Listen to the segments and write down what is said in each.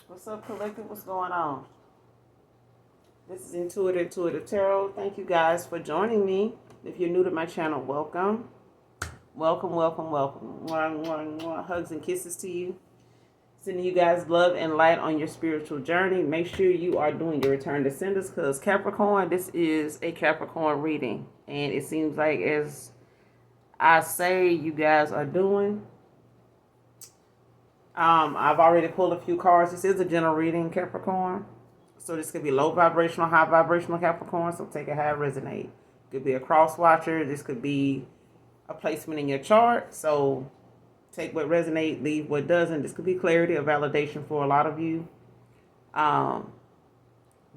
What's up, collective? What's going on? This is Intuitive Tarot. Thank you guys for joining me. If you're new to my channel, welcome. Welcome, welcome, welcome. More hugs and kisses to you. Sending you guys love and light on your spiritual journey. Make sure you are doing your return to senders because Capricorn, this is a Capricorn reading. And it seems like as I say you guys are doing, I've already pulled a few cards. This is a general reading, Capricorn. So this could be low vibrational, high vibrational Capricorn. So take it how it resonates. It could be a cross watcher. This could be a placement in your chart. So take what resonates, leave what doesn't. This could be clarity or validation for a lot of you.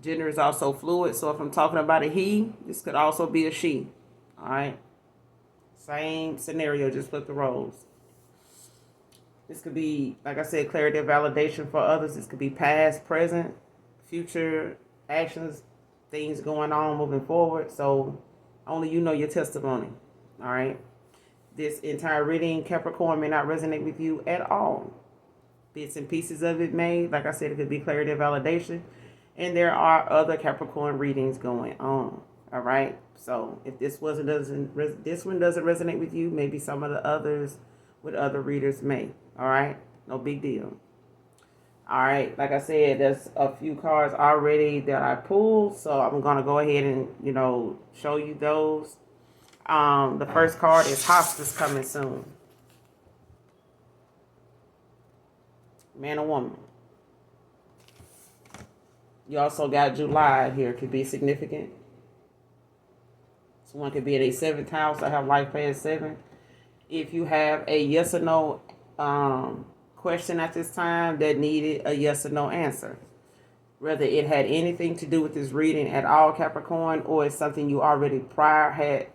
Gender is also fluid. So if I'm talking about a he, this could also be a she. All right. Same scenario, just flip the roles. This could be, like I said, clarity or validation for others. This could be past, present, future actions, things going on, moving forward. So only you know your testimony. All right. This entire reading, Capricorn, may not resonate with you at all. Bits and pieces of it may. Like I said, it could be clarity or validation. And there are other Capricorn readings going on. All right. So if this one doesn't resonate with you, maybe some of the others with other readers may. All right. No big deal. All right. Like I said, there's a few cards already that I pulled. So I'm going to go ahead and, show you those. The first card is hospice coming soon. Man or woman. You also got July here. Could be significant. Someone could be in a 7th house. I have life past 7. If you have a yes or no question at this time that needed a yes or no answer, whether it had anything to do with this reading at all, Capricorn, or it's something you already prior had,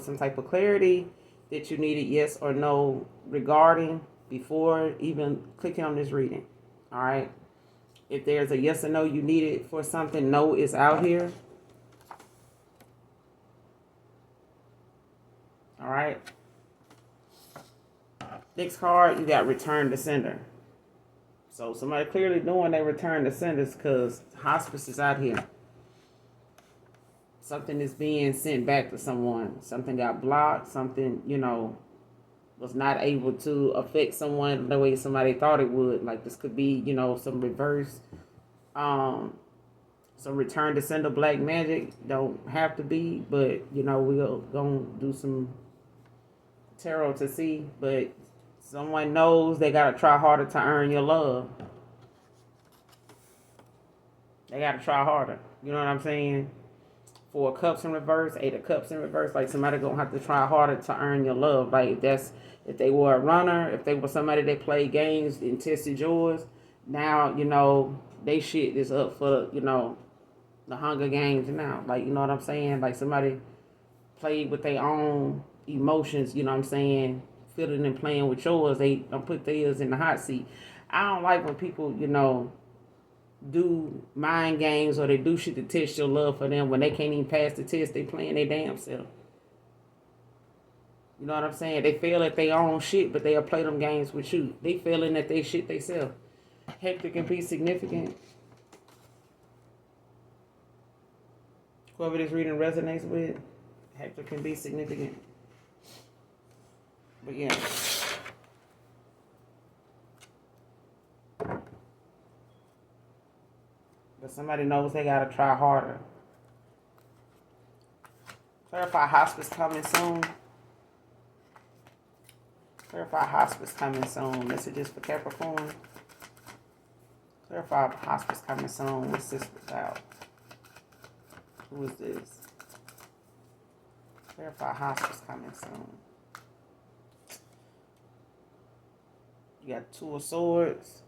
some type of clarity that you needed yes or no regarding before even clicking on this reading. All right. If there's a yes or no you needed for something, no is out here. All right. Next card, you got return to sender. So somebody clearly doing their return to senders because hospice is out here. Something is being sent back to someone. Something got blocked. Something, was not able to affect someone the way somebody thought it would. Like this could be, some reverse, some return to sender black magic. Don't have to be, but, we're going to do some tarot to see. But someone knows they got to try harder to earn your love. They got to try harder. You know what I'm saying? 4 cups in reverse, 8 of cups in reverse. Like somebody going to have to try harder to earn your love. Like if they were a runner, if they were somebody that played games and tested yours, now, they shit is up for, the Hunger Games now. Like, you know what I'm saying? Like somebody played with their own emotions, you know what I'm saying? Feeling and playing with yours. They don't put theirs in the hot seat. I don't like when people, do mind games or they do shit to test your love for them when they can't even pass the test. They playing their damn self. You know what I'm saying? They fail at their own shit, but they'll play them games with you. They failing at their shit themselves. Hector can be significant. Whoever this reading resonates with, Hector can be significant. But yeah. But somebody knows they gotta try harder. Clarify hospice coming soon. Clarify hospice coming soon. Messages for Capricorn. Clarify hospice coming soon. What's this about? Who is this? Clarify hospice coming soon. You got 2 of Swords.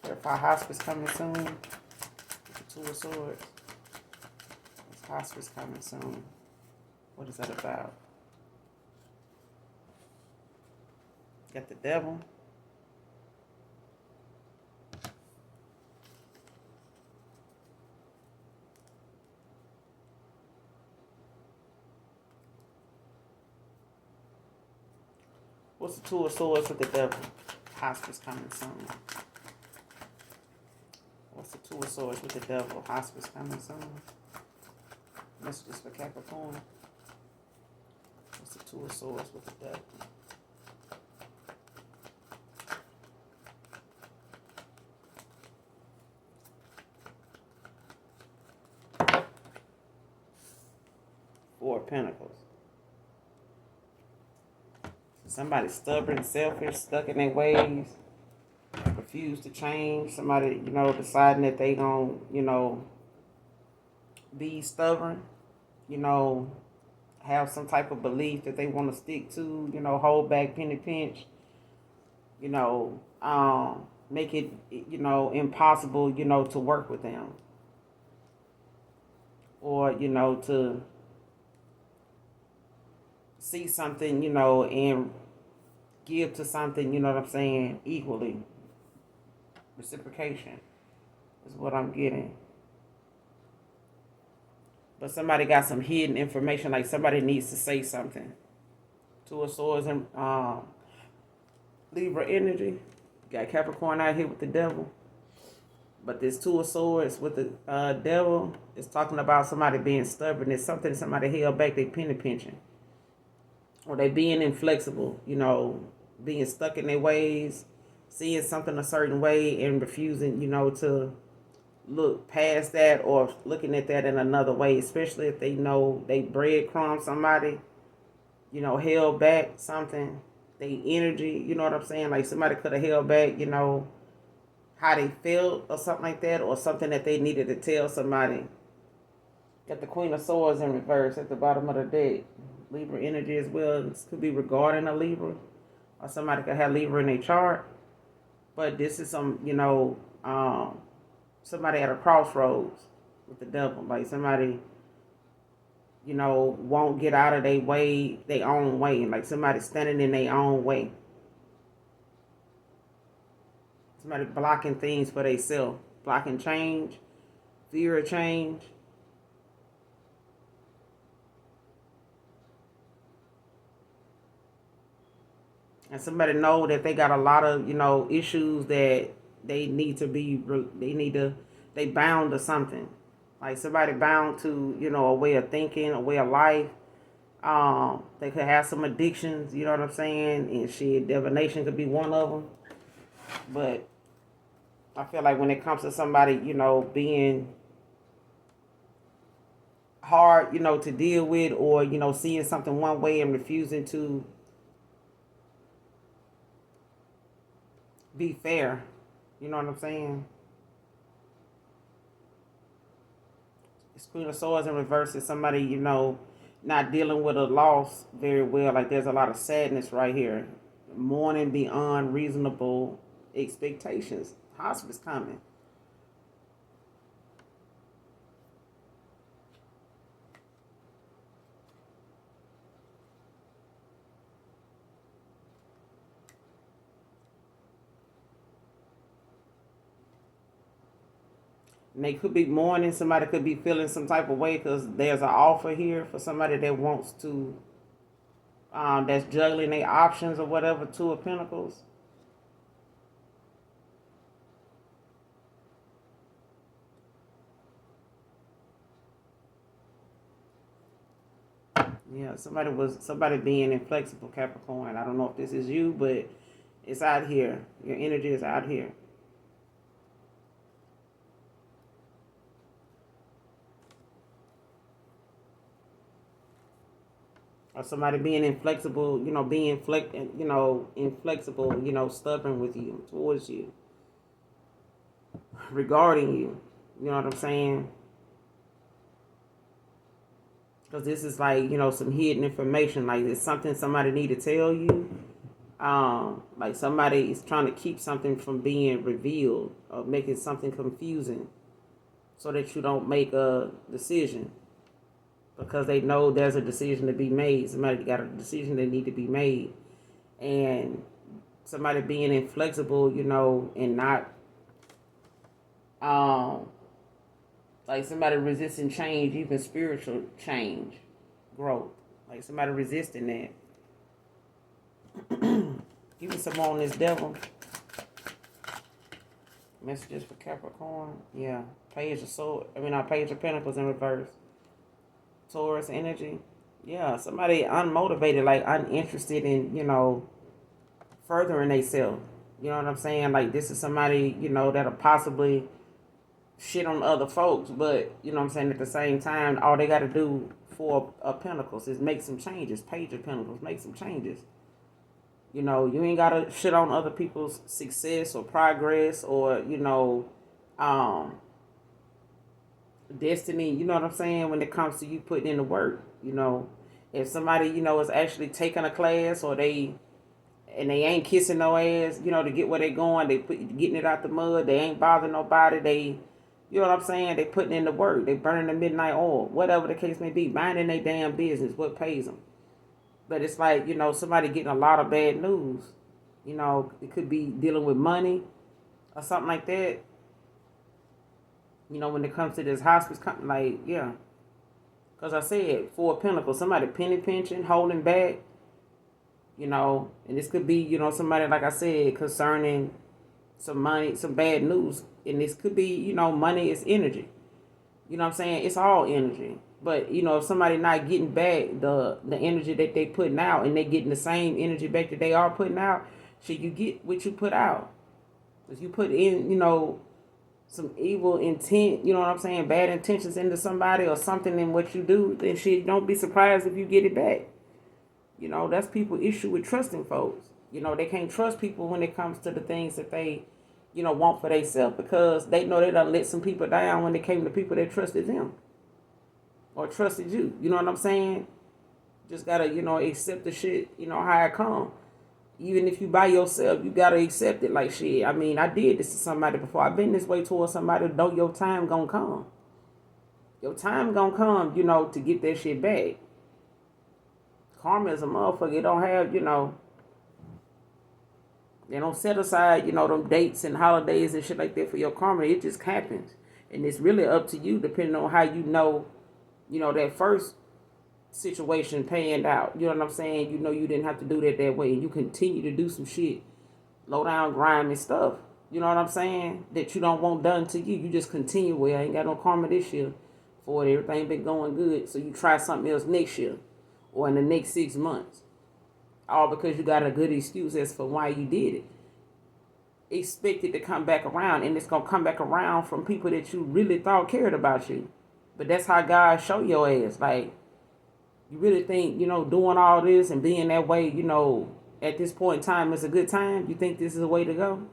Clarify hospice coming soon. 2 of Swords. It's hospice coming soon. What is that about? Got the Devil. What's the Two of Swords with the Devil? Hospice coming soon. What's the Two of Swords with the Devil? Hospice coming soon. Messages for Capricorn. What's the Two of Swords with the Devil? Four of Pentacles. Somebody stubborn, selfish, stuck in their ways, refuse to change. Somebody, deciding that they gonna, be stubborn, have some type of belief that they want to stick to, hold back, penny pinch, make it, impossible, to work with them. Or, to see something, and give to something, equally. Reciprocation is what I'm getting. But somebody got some hidden information, like somebody needs to say something. Two of Swords and Libra energy. Got Capricorn out here with the Devil. But this Two of Swords with the Devil is talking about somebody being stubborn. It's something somebody held back, they penny pinching. Or they being inflexible, being stuck in their ways, seeing something a certain way and refusing, to look past that or looking at that in another way, especially if they know they breadcrumb somebody, held back something, they energy, you know what I'm saying? Like somebody could have held back, how they felt or something like that, or something that they needed to tell somebody. Got the Queen of Swords in reverse at the bottom of the deck. Libra energy as well. This could be regarding a Libra, or somebody could have Libra in their chart. But this is some, somebody at a crossroads with the Devil. Like somebody, won't get out of their own way. Like somebody standing in their own way. Somebody blocking things for themselves. Blocking change. Fear of change. And somebody know that they got a lot of, issues that they bound to something. Like somebody bound to, a way of thinking, a way of life. They could have some addictions, you know what I'm saying? And shit, divination could be one of them. But I feel like when it comes to somebody, being hard, to deal with, or, seeing something one way and refusing to be fair. You know what I'm saying? It's Queen of Swords in reverse is somebody, not dealing with a loss very well. Like there's a lot of sadness right here. Mourning beyond reasonable expectations. Hospice coming. And they could be mourning. Somebody could be feeling some type of way because there's an offer here for somebody that wants to, that's juggling their options or whatever. Two of Pentacles. Yeah, somebody being inflexible, Capricorn. I don't know if this is you, but it's out here. Your energy is out here. Or somebody being inflexible, inflexible, stubborn with you, towards you, regarding you. You know what I'm saying? Because this is like, some hidden information. Like it's something somebody need to tell you. Like somebody is trying to keep something from being revealed or making something confusing so that you don't make a decision. Because they know there's a decision to be made. Somebody got a decision that need to be made. And somebody being inflexible, and not, like somebody resisting change, even spiritual change, growth. Like somebody resisting that. Give me some more on this devil. Messages for Capricorn. Yeah. Page of Sword. Page of Pentacles in reverse. Taurus energy. Yeah. Somebody unmotivated, like uninterested in, furthering themselves. You know what I'm saying? Like this is somebody, that'll possibly shit on other folks, but you know what I'm saying, at the same time, all they gotta do for Pentacles is make some changes. Page of Pentacles, make some changes. You ain't gotta shit on other people's success or progress or, destiny, you know what I'm saying, when it comes to you putting in the work. If somebody, is actually taking a class or they ain't kissing no ass, to get where they going, getting it out the mud, they ain't bothering nobody, they, you know what I'm saying, they putting in the work, they burning the midnight oil, whatever the case may be, minding their damn business, what pays them. But it's like, somebody getting a lot of bad news. It could be dealing with money or something like that. When it comes to this hospice, like, yeah. Because I said, Four of Pentacles, somebody penny pinching, holding back, and this could be, somebody, like I said, concerning some money, some bad news. And this could be, money is energy. You know what I'm saying? It's all energy. But, if somebody not getting back the energy that they putting out and they getting the same energy back that they are putting out, should you get what you put out? If you put in, some evil intent, you know what I'm saying, bad intentions into somebody or something in what you do, then shit, don't be surprised if you get it back. That's people's issue with trusting folks. They can't trust people when it comes to the things that they, want for themselves, because they know they done let some people down when it came to people that trusted them or trusted you. You know what I'm saying? Just gotta, accept the shit, how it come. Even if you by yourself, you gotta accept it like shit. I did this to somebody before. I've been this way towards somebody. Know your time gonna come. Your time gonna come, to get that shit back. Karma is a motherfucker. It don't have, they don't set aside, them dates and holidays and shit like that for your karma. It just happens. And it's really up to you, depending on how that first situation panned out. You know what I'm saying? You didn't have to do that way. And you continue to do some shit, low down, grimy stuff. You know what I'm saying? That you don't want done to you. You just continue, well, I ain't got no karma this year for it. Everything been going good. So you try something else next year or in the next 6 months. All because you got a good excuse as for why you did it. Expect it to come back around, and it's going to come back around from people that you really thought cared about you. But that's how God show your ass. Like, you really think, doing all this and being that way, at this point in time is a good time? You think this is the way to go?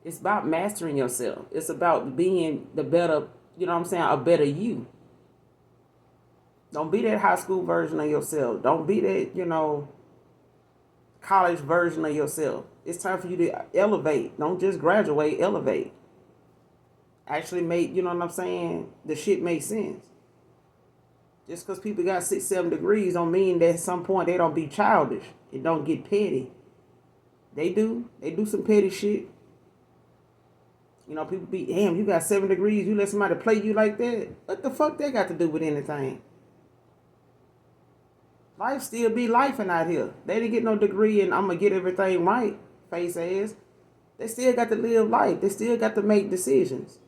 It's about mastering yourself. It's about being the better, a better you. Don't be that high school version of yourself. Don't be that, college version of yourself. It's time for you to elevate. Don't just graduate, elevate. Actually make, the shit makes sense. Just because people got 6, 7 degrees don't mean that at some point they don't be childish. It don't get petty. They do. They do some petty shit. People be, damn, you got 7 degrees, you let somebody play you like that? What the fuck that got to do with anything? Life still be lifing out here. They didn't get no degree and I'm going to get everything right, face ass. They still got to live life. They still got to make decisions.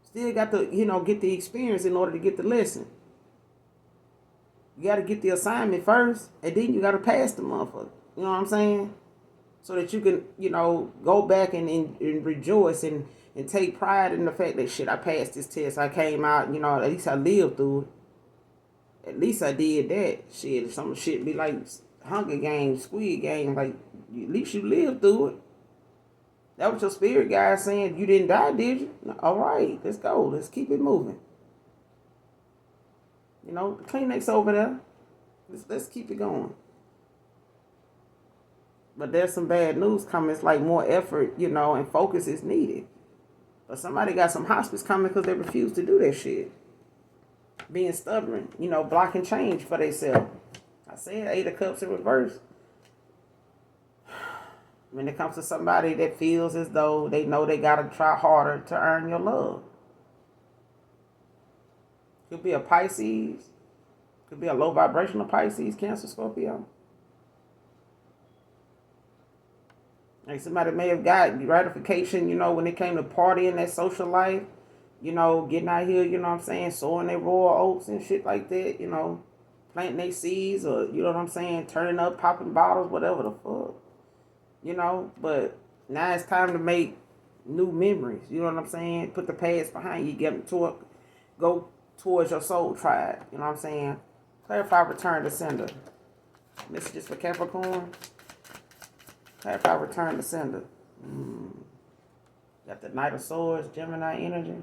Still got to, get the experience in order to get the lesson. You got to get the assignment first, and then you got to pass the motherfucker. You know what I'm saying? So that you can, go back and rejoice and take pride in the fact that, shit, I passed this test. I came out, at least I lived through it. At least I did that. Shit, some shit be like Hunger Games, Squid Game. Like, at least you lived through it. That was your spirit guide saying, you didn't die, did you? All right, let's go. Let's keep it moving. The Kleenex over there. Let's keep it going. But there's some bad news coming. It's like more effort, and focus is needed. But somebody got some hospice coming because they refuse to do that shit. Being stubborn, blocking change for themselves. I said 8 of Cups in reverse. When it comes to somebody that feels as though they know they got to try harder to earn your love. Could be a Pisces. Could be a low vibrational Pisces, Cancer, Scorpio. Like somebody may have got gratification, when it came to partying, that social life, getting out here, you know what I'm saying, sowing their raw oats and shit like that, planting their seeds or, you know what I'm saying, turning up, popping bottles, whatever the fuck, But now it's time to make new memories, you know what I'm saying? Put the past behind you, go towards your soul tribe, you know what I'm saying? Clarify return to sender. Messages for Capricorn. Clarify return to sender. Got the Knight of Swords, Gemini energy.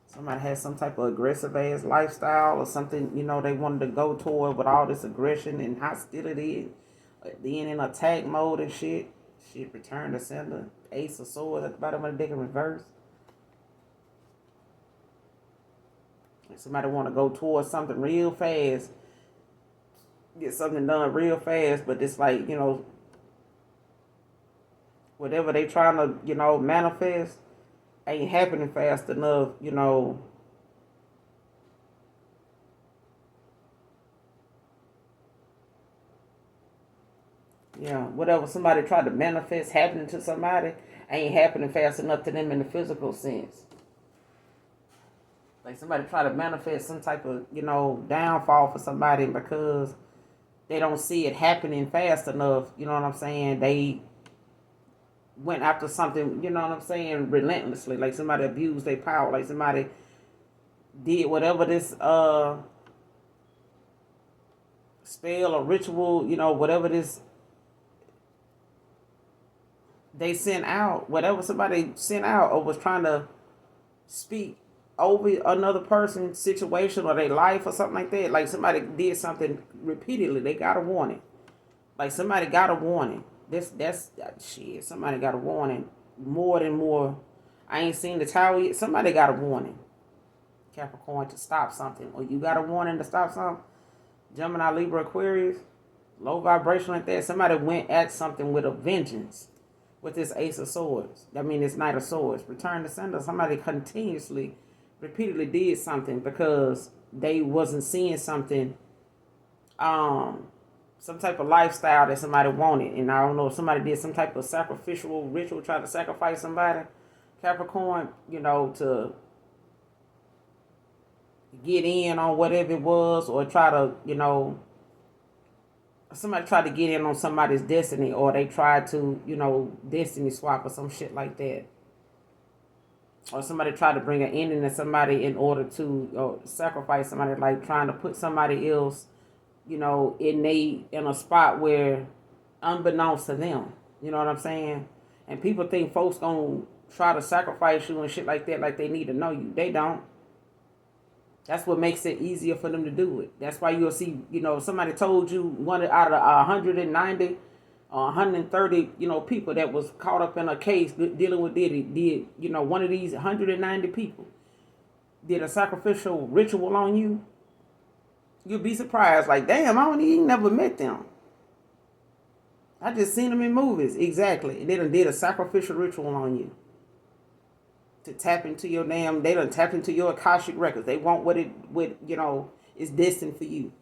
Somebody has some type of aggressive ass lifestyle or something, they wanted to go toward with all this aggression and hostility, being in attack mode and shit. Shit, return to sender. Ace of Swords at the bottom of the deck in reverse. Somebody want to go towards something real fast, get something done real fast, but it's like, whatever they trying to, manifest ain't happening fast enough, Yeah, whatever somebody tried to manifest happening to somebody ain't happening fast enough to them in the physical sense. Like somebody try to manifest some type of, downfall for somebody because they don't see it happening fast enough, you know what I'm saying? They went after something, you know what I'm saying, relentlessly. Like somebody abused their power. Like somebody did whatever this spell or ritual, whatever this they sent out, whatever somebody sent out or was trying to speak over another person's situation or their life or something like that. Like somebody did something repeatedly. They got a warning. Like somebody got a warning. That's shit. Somebody got a warning. More than more. I ain't seen the tower yet. Somebody got a warning. Capricorn, to stop something. Or you got a warning to stop something. Gemini, Libra, Aquarius. Low vibration like that. Somebody went at something with a vengeance. With this Ace of Swords. I mean, this Knight of Swords. Return to sender. Somebody repeatedly did something because they wasn't seeing something, some type of lifestyle that somebody wanted. And I don't know if somebody did some type of sacrificial ritual, tried to sacrifice somebody, Capricorn, to get in on whatever it was, or try to, somebody tried to get in on somebody's destiny, or they tried to, destiny swap or some shit like that. Or somebody tried to bring an ending to somebody in order to sacrifice somebody, like trying to put somebody else, in a spot where, unbeknownst to them, you know what I'm saying? And people think folks gonna try to sacrifice you and shit like that, like they need to know you. They don't. That's what makes it easier for them to do it. That's why you'll see, somebody told you one out of 190 or 130, people that was caught up in a case dealing with did, one of these 190 people did a sacrificial ritual on you. You'll be surprised. Like, damn, I don't even never met them. I just seen them in movies. Exactly. They done did a sacrificial ritual on you. To tap into your they done tap into your Akashic records. They want what is destined for you.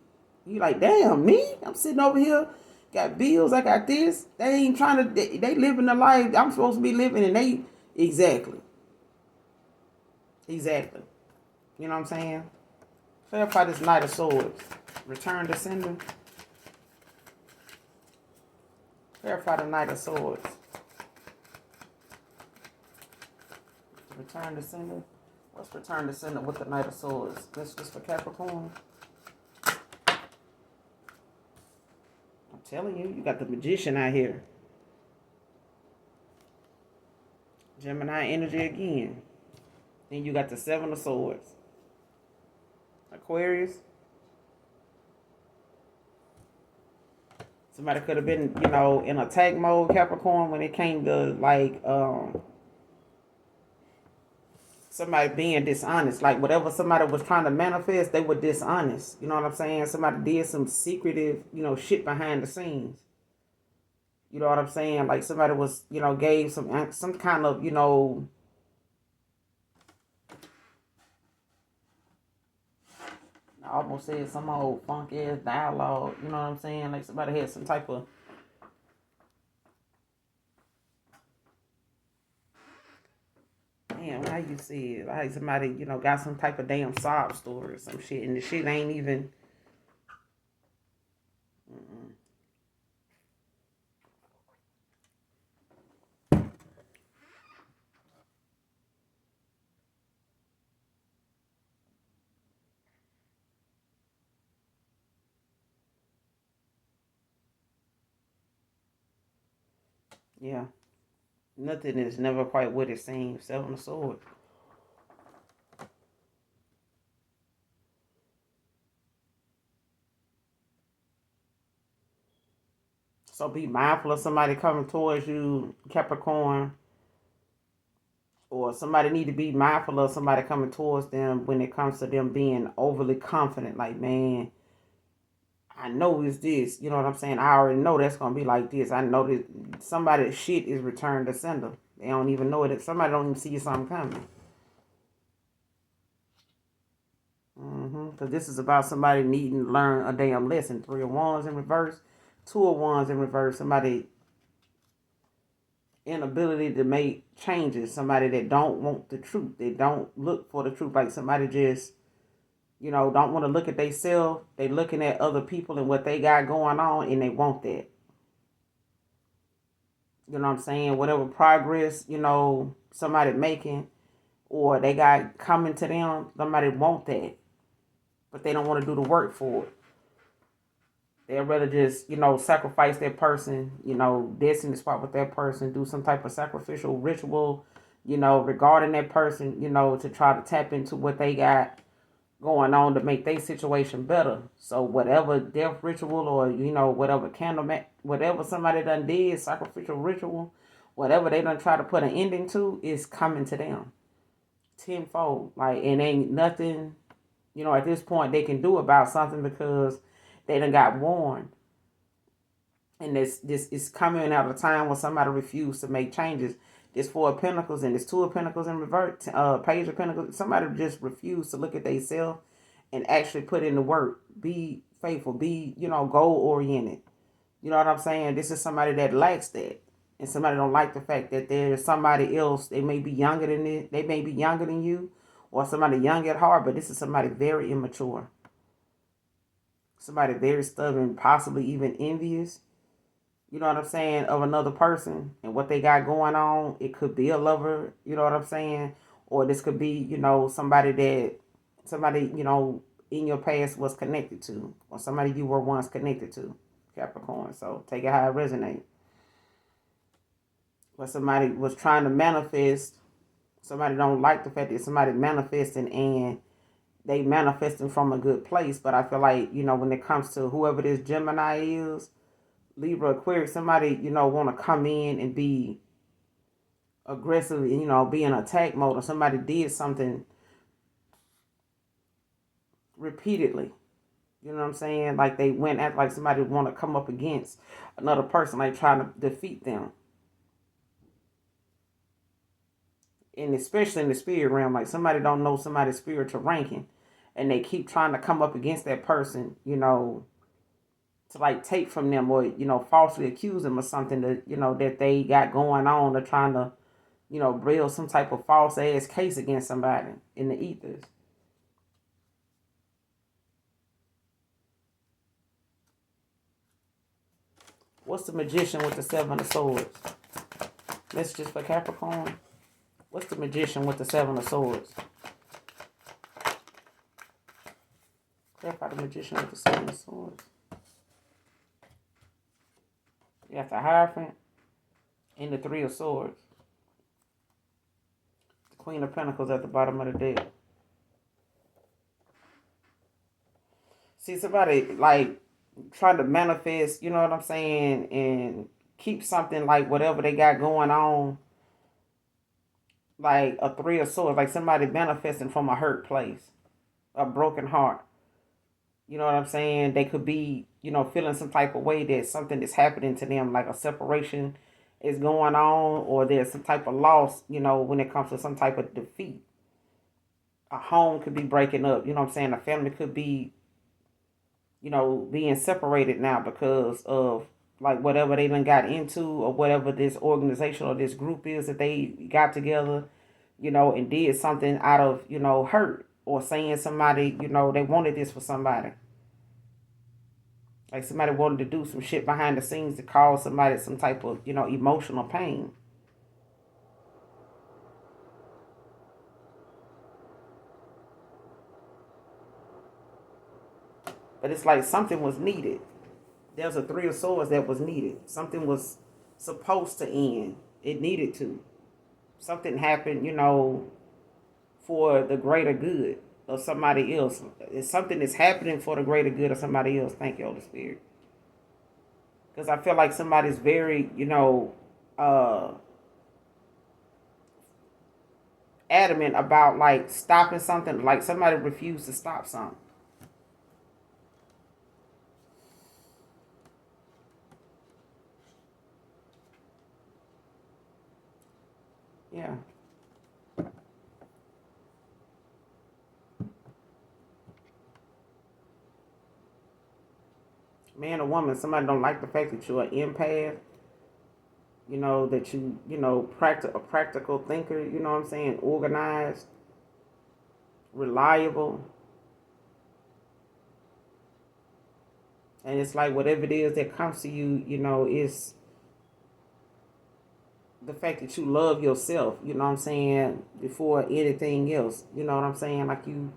You like, damn, me? I'm sitting over here, got bills, I got this. They ain't trying to, they living the life I'm supposed to be living, and they, exactly. You know what I'm saying? Clarify this Knight of Swords. Return to sender. Clarify the Knight of Swords. Return to sender. What's return to sender with the Knight of Swords? This is for Capricorn. I'm telling you, you got the Magician out here. Gemini energy again. Then you got the Seven of Swords. Aquarius. Somebody could have been, in attack mode, Capricorn, when it came to somebody being dishonest. Like whatever somebody was trying to manifest, they were dishonest. You know what I'm saying? Somebody did some secretive, shit behind the scenes. You know what I'm saying? Like somebody was, gave some kind of, I almost said some old funky ass dialogue. You know what I'm saying? Like somebody had some type of, damn, how you see it? Like somebody, got some type of damn sob story or some shit, and the shit ain't even. Mm-mm. Yeah, nothing is never quite what it seems. Seven of Swords. So be mindful of somebody coming towards you, Capricorn, or somebody need to be mindful of somebody coming towards them when it comes to them being overly confident. Like, man, I know it's this. You know what I'm saying? I already know that's gonna be like this. I know that somebody's shit is returned to sender. They don't even know it. Somebody don't even see something coming. Because this is about somebody needing to learn a damn lesson. Three of Wands in reverse, Two of Wands in reverse. Somebody inability to make changes. Somebody that don't want the truth. They don't look for the truth. Like somebody just, don't want to look at themselves. They looking at other people and what they got going on, and they want that. You know what I'm saying? Whatever progress, somebody making or they got coming to them, somebody want that. But they don't want to do the work for it. They'd rather just, sacrifice that person, destiny the spot with that person, do some type of sacrificial ritual, regarding that person, to try to tap into what they got going on to make their situation better. So whatever death ritual or, whatever whatever somebody done did, sacrificial ritual, whatever they done try to put an ending to is coming to them tenfold. Like, it ain't nothing, at this point they can do about something because they done got warned. And this is coming out of a time when somebody refused to make changes. This Four of Pentacles and this Two of Pentacles in reverse, Page of Pentacles. Somebody just refused to look at themselves and actually put in the work. Be faithful. Be, goal oriented. You know what I'm saying? This is somebody that lacks that. And somebody don't like the fact that there's somebody else. They may be younger than it. They may be younger than you, or somebody young at heart. But this is somebody very immature. Somebody very stubborn, possibly even envious. You know what I'm saying, of another person and what they got going on. It could be a lover, you know what I'm saying? Or this could be, somebody, in your past was connected to, or somebody you were once connected to, Capricorn. So take it how it resonates. But somebody was trying to manifest, somebody don't like the fact that somebody manifesting and they manifesting from a good place. But I feel like, when it comes to whoever this Gemini is, Libra, Aquarius, somebody, want to come in and be aggressive, be in attack mode, or somebody did something repeatedly. You know what I'm saying? Like they went at like somebody want to come up against another person, like trying to defeat them. And especially in the spirit realm, like somebody don't know somebody's spiritual ranking and they keep trying to come up against that person, to like take from them or, falsely accuse them of something that, that they got going on. They're trying to, build some type of false ass case against somebody in the ethers. What's the Magician with the Seven of Swords? Messages for Capricorn. What's the Magician with the Seven of Swords? Clarify the Magician with the Seven of Swords. You got the Hierophant and the Three of Swords. The Queen of Pentacles at the bottom of the deck. See, somebody like trying to manifest, you know what I'm saying, and keep something like whatever they got going on, like a Three of Swords, like somebody manifesting from a hurt place, a broken heart. You know what I'm saying? They could be, feeling some type of way that something is happening to them, like a separation is going on, or there's some type of loss, when it comes to some type of defeat. A home could be breaking up, you know what I'm saying? A family could be being separated now because of like whatever they done got into, or whatever this organization or this group is that they got together, and did something out of, hurt, or saying somebody, they wanted this for somebody. Like somebody wanted to do some shit behind the scenes to cause somebody some type of, emotional pain. But it's like something was needed. There's a Three of Swords that was needed. Something was supposed to end. It needed to. Something happened, for the greater good of somebody else. It's something that's happening for the greater good of somebody else. Thank you, Holy Spirit. Because I feel like somebody's very, adamant about like stopping something. Like somebody refused to stop something. Yeah. Man or woman, somebody don't like the fact that you're an empath, that a practical thinker, you know what I'm saying, organized, reliable. And it's like whatever it is that comes to you, is the fact that you love yourself, you know what I'm saying, before anything else. You know what I'm saying? Like you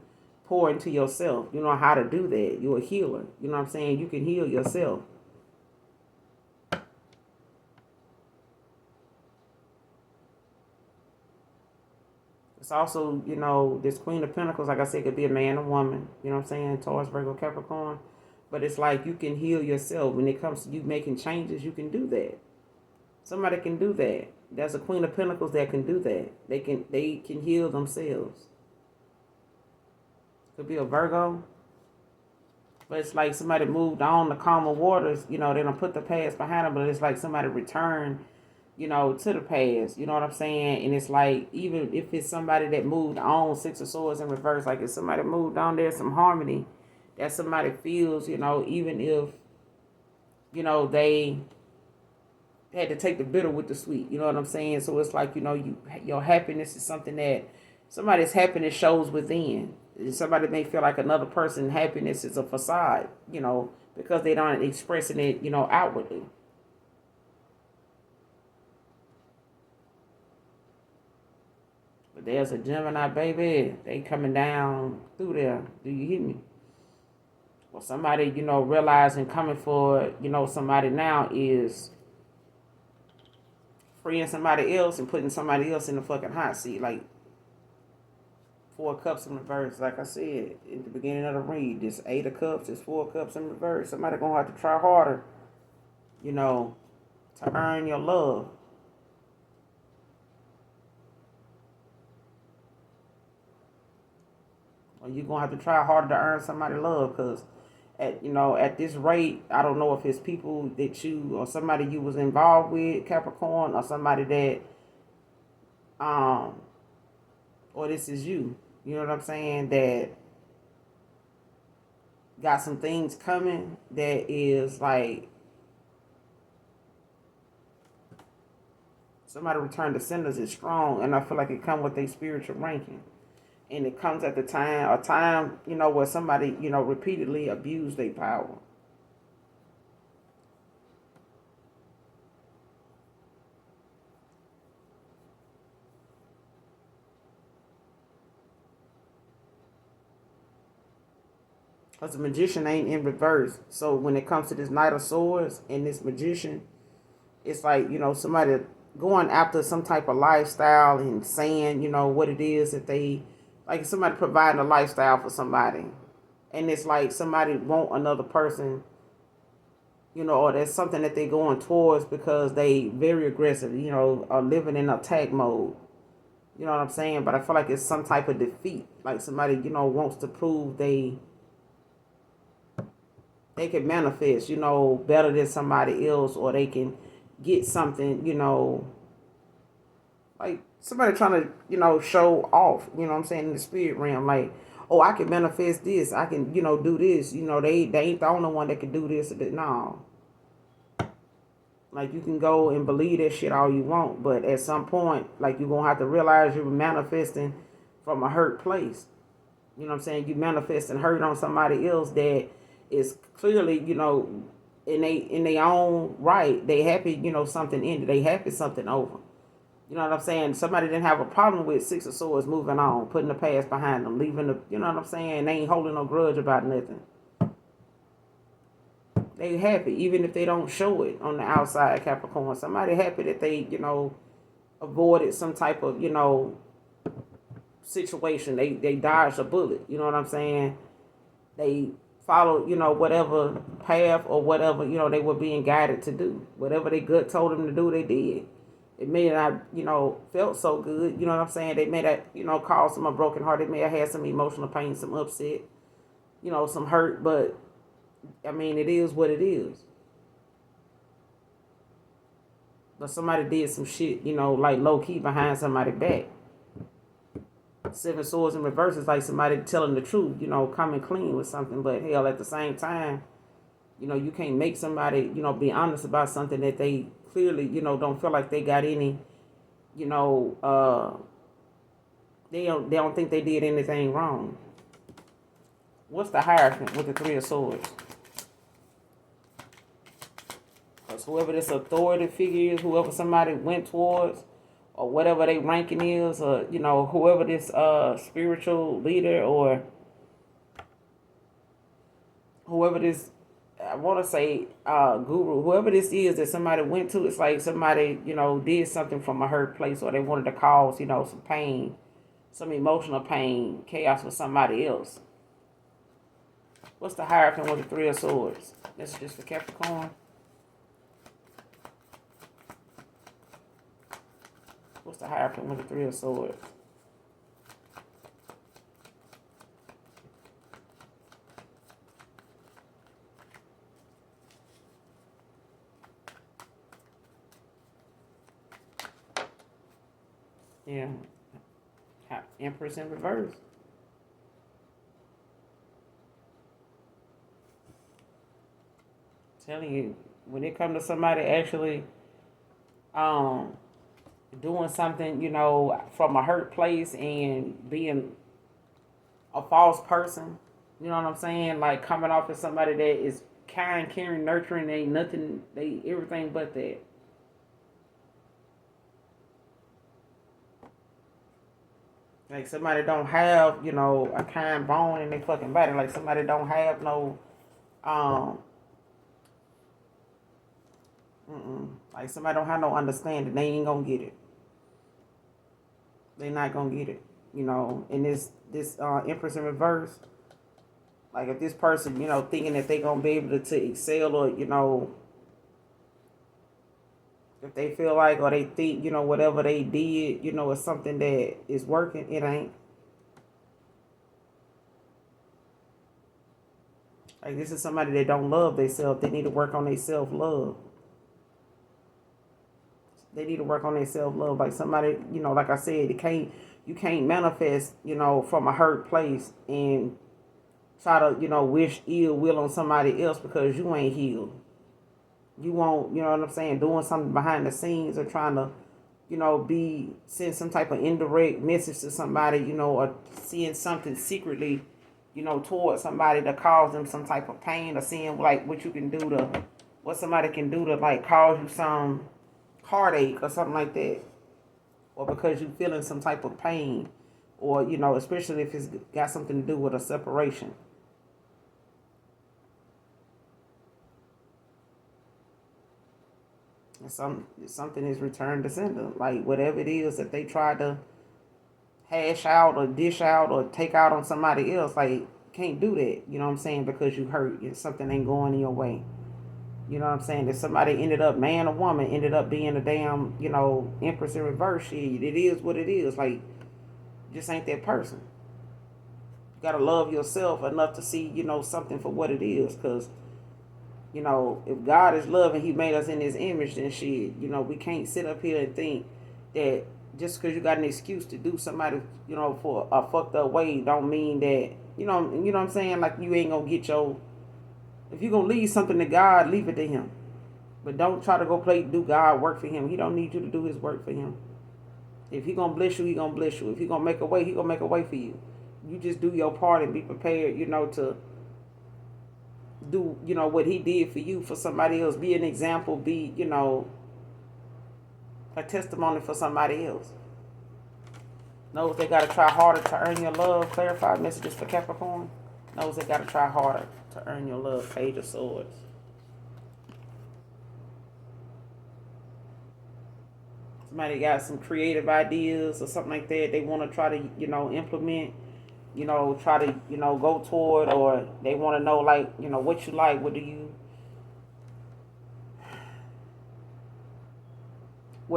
pour into yourself. You know how to do that. You're a healer. You know what I'm saying? You can heal yourself. It's also, this Queen of Pentacles, like I said, could be a man or woman, you know what I'm saying, Taurus, Virgo, Capricorn. But it's like you can heal yourself. When it comes to you making changes, you can do that. Somebody can do that. There's a Queen of Pentacles that can do that. They can heal themselves. Could be a Virgo. But it's like somebody moved on the calmer waters, they don't put the past behind them, but it's like somebody returned, to the past, you know what I'm saying? And it's like, even if it's somebody that moved on, Six of Swords in reverse, like if somebody moved on, there's some harmony that somebody feels, even if, they had to take the bitter with the sweet, you know what I'm saying? So it's like, your happiness is something that somebody's happiness shows within. Somebody may feel like another person's happiness is a facade, because they don't expressing it, outwardly. But there's a Gemini, baby. They coming down through there. Do you hear me? Well, somebody, realizing coming for, somebody now is freeing somebody else and putting somebody else in the fucking hot seat. Like, Four of Cups in reverse. Like I said at the beginning of the read, this Eight of Cups, this Four of Cups in reverse. Somebody gonna have to try harder, to earn your love. Or you're gonna have to try harder to earn somebody's love, because at this rate, I don't know if it's people that you or somebody you was involved with, Capricorn, or somebody that or this is you. You know what I'm saying? That got some things coming that is like somebody return to senders is strong, and I feel like it come with a spiritual ranking. And it comes at the time, a time, where somebody, repeatedly abused their power. Because the magician ain't in reverse. So when it comes to this Knight of Swords and this magician, it's like, somebody going after some type of lifestyle and saying, what it is that they, like somebody providing a lifestyle for somebody. And it's like somebody want another person, or there's something that they're going towards because they very aggressive, are living in attack mode. You know what I'm saying? But I feel like it's some type of defeat. Like somebody, wants to prove they can manifest, better than somebody else, or they can get something, like somebody trying to, show off, in the spirit realm. Like, oh, I can manifest this. I can, do this. They ain't the only one that can do this. No. Like, you can go and believe that shit all you want, but at some point, like, you're going to have to realize you're manifesting from a hurt place. You know what I'm saying? You manifesting hurt on somebody else that is clearly, in their own right, they happy, something ended. They happy something over. You know what I'm saying? Somebody didn't have a problem with Six of Swords moving on, putting the past behind them, leaving the, you know what I'm saying? They ain't holding no grudge about nothing. They happy, even if they don't show it on the outside, Capricorn. Somebody happy that they, avoided some type of, situation. They dodged a bullet. You know what I'm saying? They followed, whatever path or whatever, they were being guided to do. Whatever their gut told them to do, they did. It may not, felt so good. You know what I'm saying? They may have, caused some broken heart. They may have had some emotional pain, some upset, some hurt, but I mean, it is what it is. But somebody did some shit, like low key behind somebody's back. Seven Swords in reverse is like somebody telling the truth, coming clean with something. But hell, at the same time, you can't make somebody, be honest about something that they clearly, don't feel like they got any, they don't think they did anything wrong. What's the hierarchy with the Three of Swords? Because whoever this authority figure is, whoever somebody went towards, or whatever their ranking is, or, whoever this spiritual leader or whoever this, I want to say guru, whoever this is that somebody went to, it's like somebody, did something from a hurt place, or they wanted to cause, some pain, some emotional pain, chaos for somebody else. What's the hierarchy with the Three of Swords? This is just for Capricorn. What's the hierarchy with the Three of Swords? Yeah. Empress in reverse. Telling you, when it comes to somebody actually doing something, from a hurt place and being a false person, you know what I'm saying? Like, coming off as somebody that is kind, caring, nurturing, ain't nothing, they everything but that. Like, somebody don't have, a kind bone in their fucking body. Like, somebody don't have no, like, somebody don't have no understanding. They ain't gonna get it. They not gonna get it. And this Empress in reverse, like, if this person, thinking that they gonna be able to excel, or, if they feel like, or they think, whatever they did, is something that is working, it ain't. Like, this is somebody that don't love themselves. They need to work on their self-love. They need to work on their self-love. Like, somebody, like I said, you can't manifest, from a hurt place and try to, wish ill will on somebody else because you ain't healed. You won't, you know what I'm saying, doing something behind the scenes, or trying to, send some type of indirect message to somebody, or seeing something secretly, towards somebody to cause them some type of pain, or seeing like what somebody can do to like cause you some heartache or something like that, or because you feeling some type of pain, or, especially if it's got something to do with a separation. Something is returned to sender. Like, whatever it is that they try to hash out or dish out or take out on somebody else, like, can't do that, you know what I'm saying, because you hurt and something ain't going in your way. You know what I'm saying? That somebody ended up, man or woman, ended up being a damn, Empress in reverse shit. It is what it is. Like, just ain't that person. You gotta love yourself enough to see, something for what it is. Because, if God is love and he made us in his image, then shit, we can't sit up here and think that, just because you got an excuse to do somebody, for a fucked up way, don't mean that, you know what I'm saying? Like, you ain't gonna get your, if you gonna leave something to God, leave it to him. But don't try to go do God work for him. He don't need you to do his work for him. If he gonna bless you, he gonna bless you. If he gonna make a way, he gonna make a way for you. You just do your part and be prepared, to do, what he did for you, for somebody else. Be an example, be, a testimony for somebody else. Knows they gotta try harder to earn your love. Clarified messages for Capricorn. Knows they gotta try harder to earn your love. Page of Swords. Somebody got some creative ideas or something like that they want to try to, implement, try to, go toward, or they want to know, like, what you like, what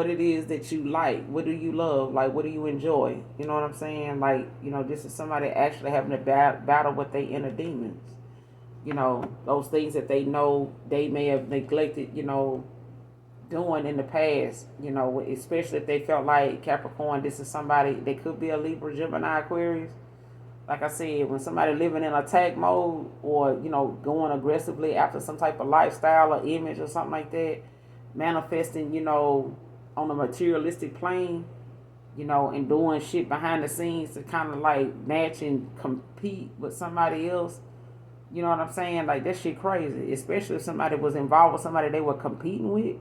it is that you like, what do you love, like, what do you enjoy, you know what I'm saying? Like, this is somebody actually having to battle with their inner demons, those things that they know they may have neglected, doing in the past, especially if they felt like Capricorn, this is somebody, they could be a Libra, Gemini, Aquarius. Like I said, when somebody living in attack mode, or, going aggressively after some type of lifestyle or image or something like that, manifesting, on a materialistic plane, and doing shit behind the scenes to kind of like match and compete with somebody else. You know what I'm saying? Like, that shit crazy. Especially if somebody was involved with somebody they were competing with.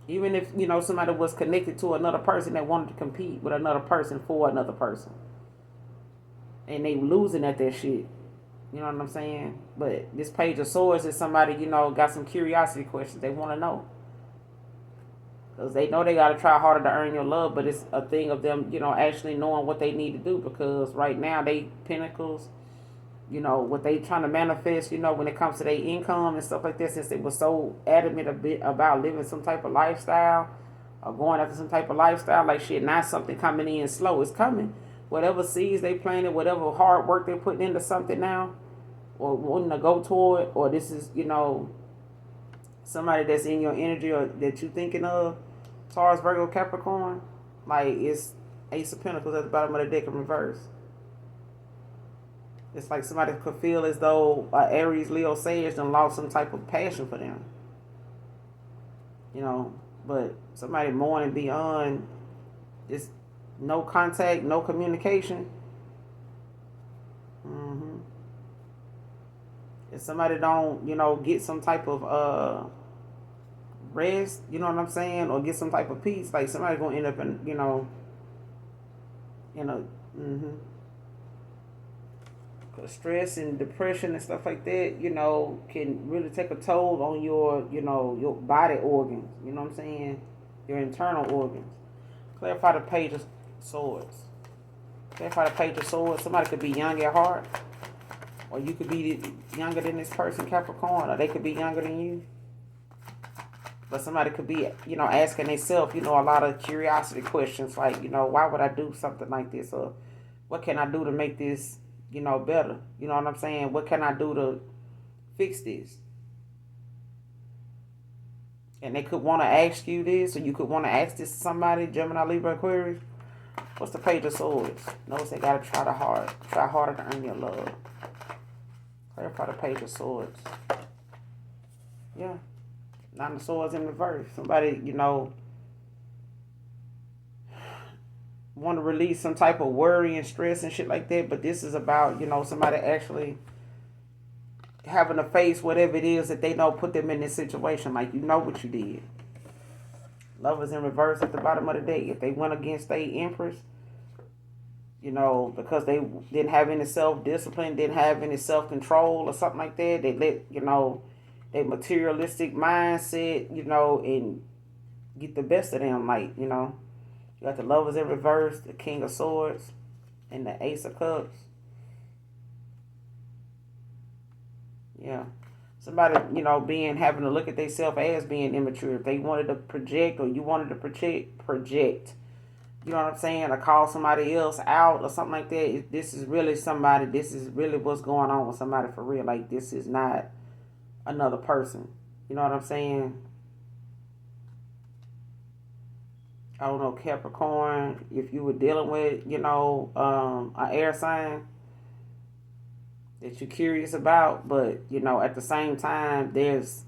Even if, somebody was connected to another person that wanted to compete with another person for another person. And they losing at that shit. You know what I'm saying? But this Page of Swords is somebody, got some curiosity questions. They want to know. Because they know they got to try harder to earn your love. But it's a thing of them, actually knowing what they need to do. Because right now, they pentacles, what they trying to manifest, when it comes to their income and stuff like that, since they were so adamant about living some type of lifestyle or going after some type of lifestyle, like, shit, not something coming in slow. It's coming. Whatever seeds they planted, whatever hard work they're putting into something now, or wanting to go toward, or this is, somebody that's in your energy or that you thinking of, Taurus, Virgo, Capricorn, like, it's Ace of Pentacles at the bottom of the deck in reverse. It's like somebody could feel as though Aries, Leo, Sage done lost some type of passion for them. But somebody mourning beyond just no contact, no communication. If somebody don't, get some type of rest, you know what I'm saying, or get some type of peace, like, somebody's gonna end up in, stress and depression and stuff like that, can really take a toll on your, your body organs, you know what I'm saying, your internal organs. Clarify the Page of Swords. Clarify the Page of Swords. Somebody could be young at heart, or you could be younger than this person, Capricorn, or they could be younger than you. But somebody could be, asking themselves, a lot of curiosity questions, like, why would I do something like this, or what can I do to make this, better? You know what I'm saying? What can I do to fix this? And they could want to ask you this, or you could want to ask this to somebody, Gemini, Libra, Aquarius. What's the Page of Swords? Notice they gotta try harder to earn your love. Clarify the Page of Swords. Yeah. Nine of Swords in reverse. Somebody, want to release some type of worry and stress and shit like that. But this is about, somebody actually having to face whatever it is that they know put them in this situation. Like, what you did. Lovers in reverse at the bottom of the deck. If they went against their Empress, because they didn't have any self-discipline, didn't have any self-control or something like that, they let, their materialistic mindset, and get the best of them. Like, you got the Lovers in reverse, the King of Swords, and the Ace of Cups. Yeah. Somebody, having to look at themselves as being immature. If they wanted to project, or you wanted to project. You know what I'm saying? Or call somebody else out or something like that. This is really somebody. This is really what's going on with somebody for real. Like, this is not another person. You know what I'm saying? I don't know, Capricorn, if you were dealing with, an air sign that you're curious about, but, at the same time, there's,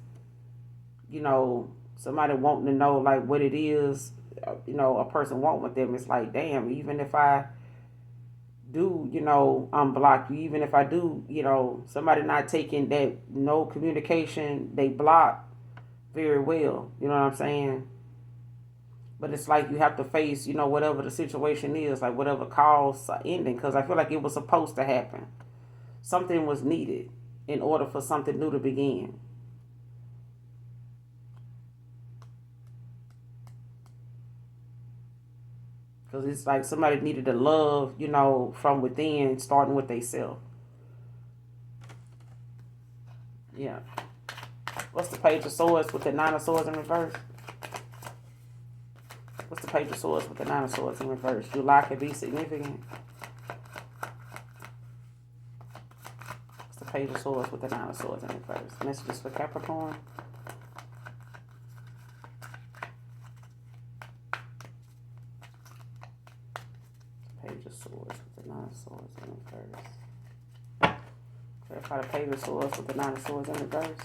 somebody wanting to know, like, what it is, a person want with them. It's like, damn, even if I do, unblock you, even if I do, somebody not taking that no communication, they block very well. You know what I'm saying? But it's like you have to face, whatever the situation is, like whatever caused ending. Because I feel like it was supposed to happen. Something was needed in order for something new to begin. Because it's like somebody needed to love, from within, starting with themselves. Yeah. What's the Page of Swords with the Nine of Swords in reverse? What's the Page of Swords with the Nine of Swords in reverse? July could be significant. What's the Page of Swords with the Nine of Swords in reverse? Messages for Capricorn. Page of Swords with the Nine of Swords in reverse. Clarify the Page of Swords with the Nine of Swords in reverse.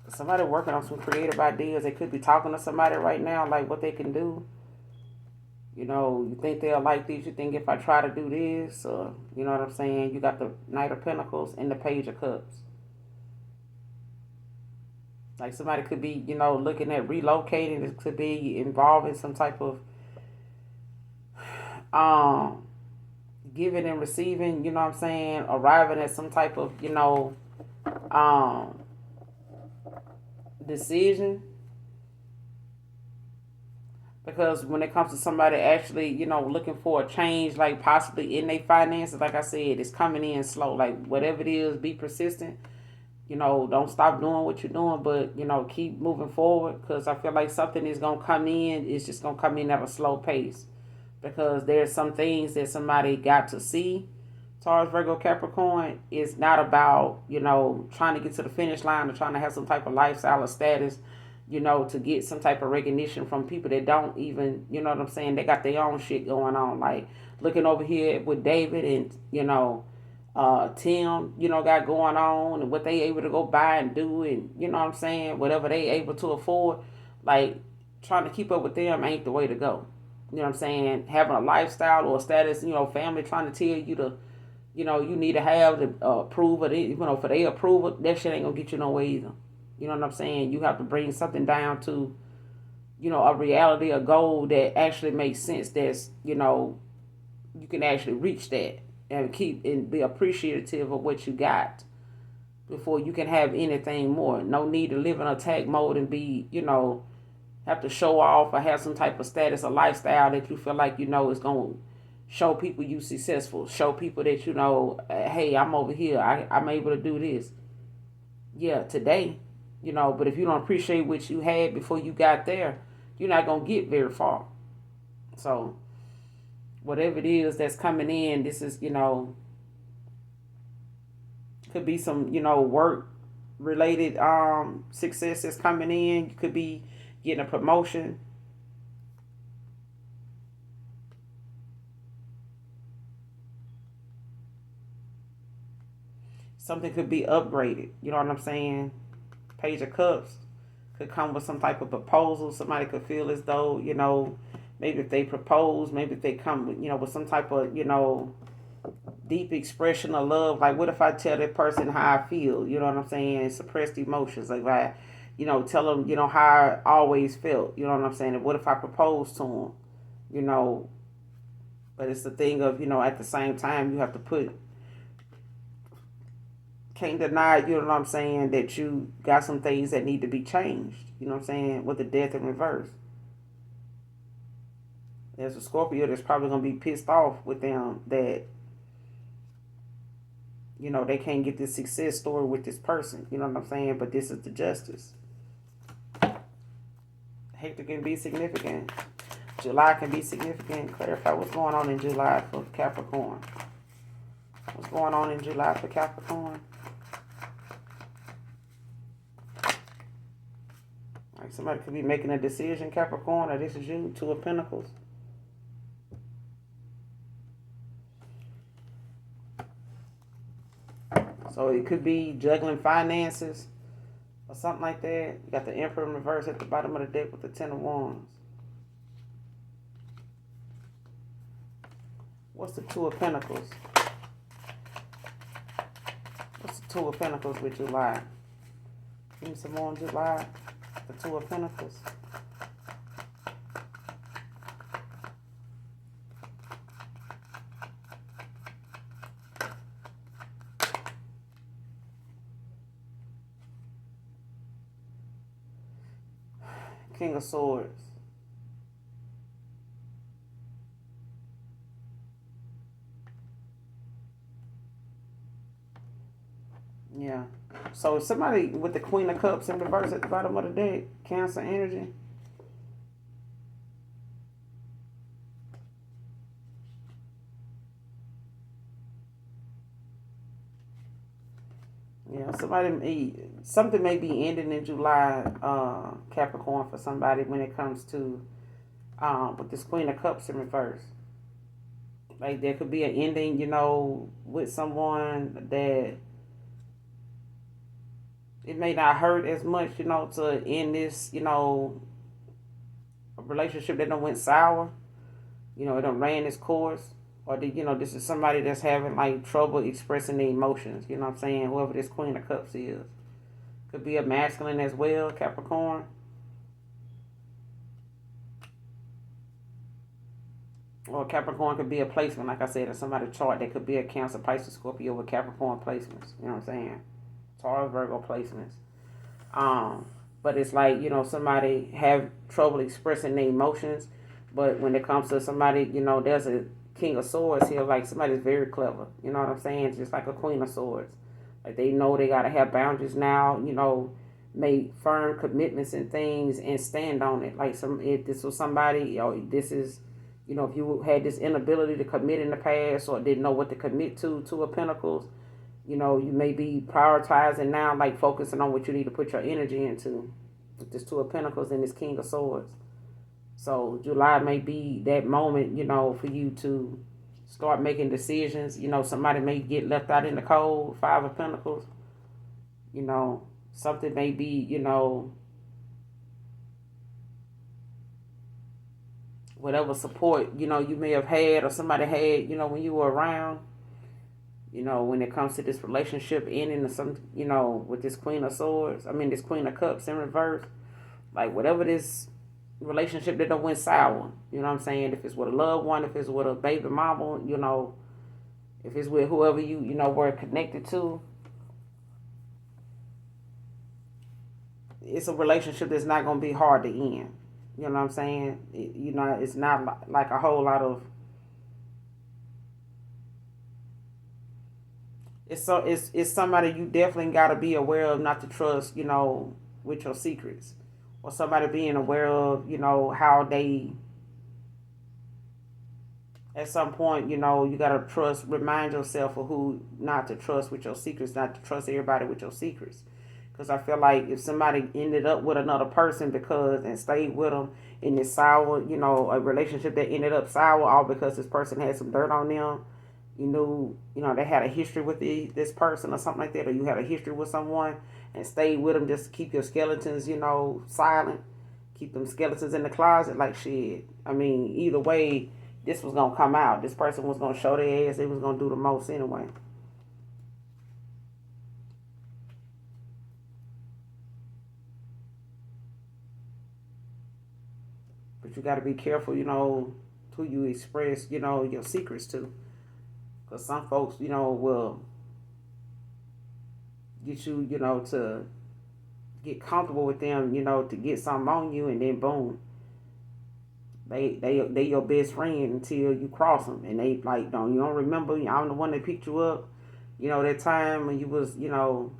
Somebody working on some creative ideas. They could be talking to somebody right now, like what they can do. You think they'll like this. You think if I try to do this, or, you know what I'm saying? You got the Knight of Pentacles and the Page of Cups. Like somebody could be, looking at relocating. It could be involving some type of giving and receiving, you know what I'm saying? Arriving at some type of, decision. Because when it comes to somebody actually, looking for a change, like possibly in their finances, like I said, it's coming in slow. Like whatever it is, be persistent. Don't stop doing what you're doing, but, keep moving forward. Because I feel like something is going to come in. It's just going to come in at a slow pace. Because there's some things that somebody got to see. Taurus, Virgo, Capricorn is not about, trying to get to the finish line or trying to have some type of lifestyle or status, to get some type of recognition from people that don't even, you know what I'm saying? They got their own shit going on. Like looking over here with David and, Tim, got going on and what they able to go buy and do and, you know what I'm saying? Whatever they able to afford. Like trying to keep up with them ain't the way to go. You know what I'm saying? Having a lifestyle or a status, family trying to tell you to, you need to have the approval, for their approval, that shit ain't gonna get you nowhere either. You know what I'm saying? You have to bring something down to, a reality, a goal that actually makes sense. That's, you can actually reach that and keep and be appreciative of what you got before you can have anything more. No need to live in attack mode and be, have to show off or have some type of status or lifestyle that you feel like, is going to show people you successful. Show people that, hey, I'm over here. I'm able to do this. Yeah, today, but if you don't appreciate what you had before you got there, you're not going to get very far. So whatever it is that's coming in, this is, could be some, work related success that's coming in. You could be getting a promotion. Something could be upgraded. You know what I'm saying? Page of Cups could come with some type of proposal. Somebody could feel as though, maybe if they propose, maybe if they come with, with some type of, deep expression of love. Like, what if I tell that person how I feel? You know what I'm saying? Suppressed emotions. Like, I, tell them, how I always felt. You know what I'm saying? And what if I propose to them? But it's the thing of, at the same time, you have to can't deny, you know what I'm saying, that you got some things that need to be changed. You know what I'm saying? With the Death in reverse. There's a Scorpio that's probably going to be pissed off with them that, they can't get this success story with this person. You know what I'm saying? But this is the justice. Hector can be significant. July can be significant. Clarify what's going on in July for Capricorn. What's going on in July for Capricorn? Like somebody could be making a decision, Capricorn, or this is you, Two of Pentacles. So it could be juggling finances or something like that. You got the Emperor in reverse at the bottom of the deck with the Ten of Wands. What's the Two of Pentacles? What's the Two of Pentacles with July? Give me some more in July. The Two of Pentacles. King of Swords. Yeah. So somebody with the Queen of Cups in reverse at the bottom of the deck, Cancer energy. Yeah, something may be ending in July, Capricorn, for somebody when it comes to with this Queen of Cups in reverse. Like there could be an ending, with someone that it may not hurt as much, to end this, a relationship that done went sour, it done ran its course. Or, this is somebody that's having, like, trouble expressing their emotions, you know what I'm saying? Whoever this Queen of Cups is. Could be a masculine as well, Capricorn. Or Capricorn could be a placement, like I said, in somebody's chart. That could be a Cancer, Pisces, Scorpio with Capricorn placements, you know what I'm saying? Taurus, Virgo placements. But it's like, somebody have trouble expressing their emotions. But when it comes to somebody, there's a King of Swords here, like somebody's very clever. You know what I'm saying? Just like a Queen of Swords. Like they know they got to have boundaries now, make firm commitments and things and stand on it. Like if this was somebody, this is, if you had this inability to commit in the past or didn't know what to commit to Two of Pentacles, you may be prioritizing now, like focusing on what you need to put your energy into with this Two of Pentacles and this King of Swords. So July may be that moment, for you to start making decisions. Somebody may get left out in the cold, Five of Pentacles. Something may be, whatever support, you may have had or somebody had, when you were around. When it comes to this relationship ending or some, with this Queen of Swords, this Queen of Cups in reverse, like whatever this relationship that don't went sour, you know what I'm saying? If it's with a loved one, if it's with a baby mama, if it's with whoever you, were connected to, it's a relationship that's not going to be hard to end. You know what I'm saying? It's not like a whole lot of, it's somebody you definitely got to be aware of, not to trust, with your secrets, or somebody being aware of, how they, at some point, you got to remind yourself of who not to trust with your secrets, not to trust everybody with your secrets. Because I feel like if somebody ended up with another person and stayed with them in this sour, a relationship that ended up sour, all because this person had some dirt on them, they had a history with this person or something like that, or you had a history with someone and stayed with them just to keep your skeletons, silent, keep them skeletons in the closet, like shit. Either way, this was going to come out. This person was going to show their ass. They was going to do the most anyway. But you got to be careful, who you express, your secrets to. Because some folks, will get you, to get comfortable with them, to get something on you, and then boom, they your best friend until you cross them, and they like you don't remember. I'm the one that picked you up, that time when you was, did your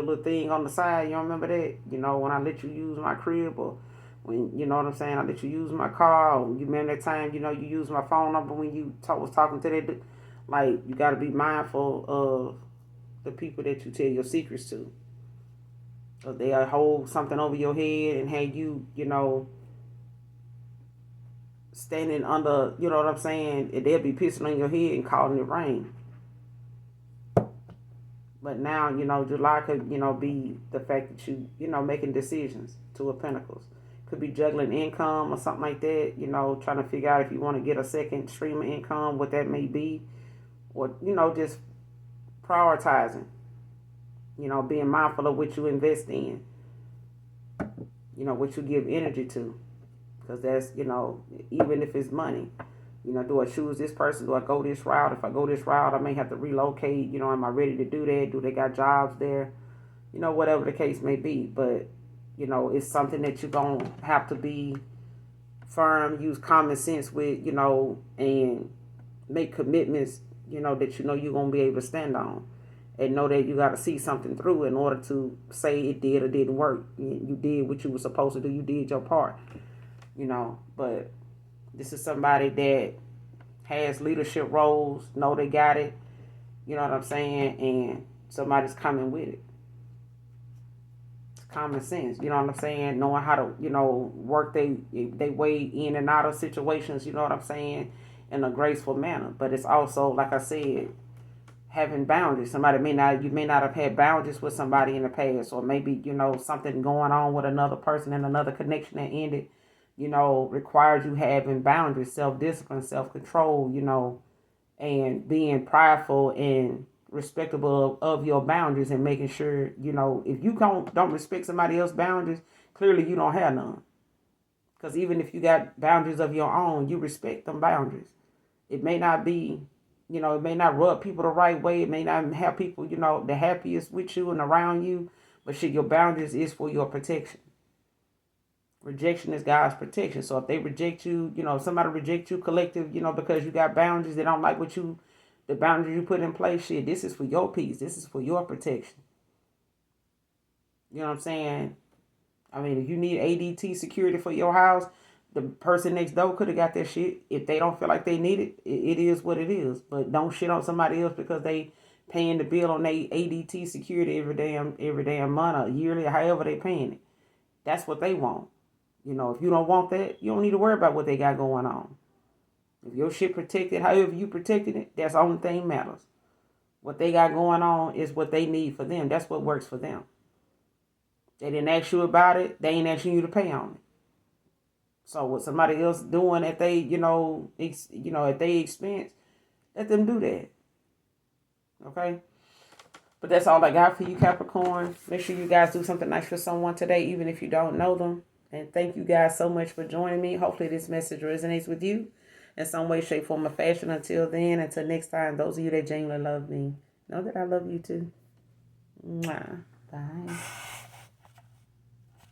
little thing on the side. You don't remember that, when I let you use my crib, or when, you know what I'm saying, I let you use my car, or you remember that time, you know, you used my phone number when you was talking to that, like, you got to be mindful of the people that you tell your secrets to. Or they'll hold something over your head and have you, you know, standing under, you know what I'm saying, and they'll be pissing on your head and calling it rain. But now, you know, July could, you know, be the fact that you know, making decisions. Two of Pentacles. Could be juggling income or something like that, you know, trying to figure out if you want to get a second stream of income, what that may be. Or, you know, just prioritizing. You know, being mindful of what you invest in. You know, what you give energy to. Because that's, you know, even if it's money. You know, do I choose this person? Do I go this route? If I go this route, I may have to relocate. You know, am I ready to do that? Do they got jobs there? You know, whatever the case may be. But, you know, it's something that you're going to have to be firm, use common sense with, you know, and make commitments, you know, that you know you're going to be able to stand on. And know that you got to see something through in order to say it did or didn't work. You did what you were supposed to do. You did your part, you know, but this is somebody that has leadership roles, know they got it, you know what I'm saying, and somebody's coming with it. It's common sense, you know what I'm saying, knowing how to, you know, work they way in and out of situations, you know what I'm saying, in a graceful manner. But it's also, like I said, having boundaries. You may not have had boundaries with somebody in the past, or maybe, you know, something going on with another person and another connection that ended, you know, requires you having boundaries, self-discipline, self-control, you know, and being prideful and respectable of your boundaries, and making sure, you know, if you don't respect somebody else's boundaries, clearly you don't have none. Because even if you got boundaries of your own, you respect them boundaries. It may not be, you know, it may not rub people the right way. It may not have people, you know, the happiest with you and around you. But shit, your boundaries is for your protection. Rejection is God's protection. So if they reject you, you know, if somebody reject you collective, you know, because you got boundaries, they don't like the boundaries you put in place, shit, this is for your peace. This is for your protection. You know what I'm saying? I mean, if you need ADT security for your house, the person next door could have got that shit. If they don't feel like they need it, it is what it is. But don't shit on somebody else because they paying the bill on their ADT security every damn month or yearly, or however they paying it. That's what they want. You know, if you don't want that, you don't need to worry about what they got going on. If your shit protected, however you protected it, that's the only thing matters. What they got going on is what they need for them. That's what works for them. They didn't ask you about it. They ain't asking you to pay on it. So what somebody else doing at they, at their expense, let them do that. Okay? But that's all I got for you, Capricorn. Make sure you guys do something nice for someone today, even if you don't know them. And thank you guys so much for joining me. Hopefully this message resonates with you in some way, shape, form, or fashion. Until then, until next time, those of you that genuinely love me, know that I love you too. Mwah. Bye.